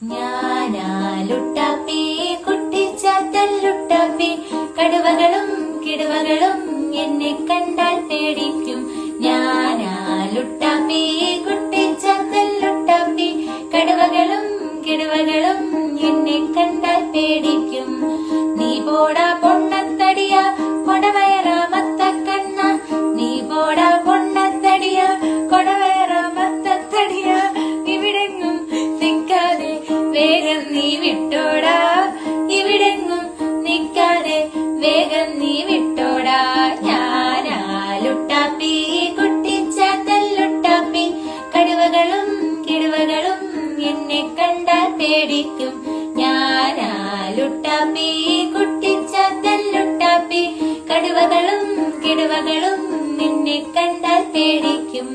ഞാനാ ലുട്ടാപ്പി കുട്ടിച്ചാത്തൻ ലുട്ടാപ്പി, കടുവകളും കിടുവകളും എന്നെ കണ്ടാൽ പേടിക്കും. ഞാനാ ലുട്ടാപ്പി കുട്ടിച്ചാത്തൻ ലുട്ടാപ്പി, കടുവകളും കിടുവകളും എന്നെ കണ്ടാൽ പേടിക്കും. നീ പോടാ പൊണ്ണത്തടിയ കൊടവയറാമത്ത കണ്ണ, നീ പോടാ പൊണ്ണത്തടിയ കൊടവയറാമത്തടിയ, ഇവിടെങ്ങും നിൽക്കാതെ വേഗം നീ വിട്ടോടാ, ഇവിടെങ്ങും നിൽക്കാതെ വേഗം നീ വിട്ടോടാ. ഞാനാ ലുട്ടാപ്പി കുട്ടിച്ചാത്തൻ ലുട്ടാപ്പി, കടുവകളും കിടുവകളും എന്നെ കണ്ടാൽ പേടിക്കും. ഞാനാ ലുട്ടാപ്പി കുട്ടിച്ചാത്തൻ ലുട്ടാപ്പി, കടുവകളും കിടുവകളും നിന്നെ കണ്ടാൽ പേടിക്കും.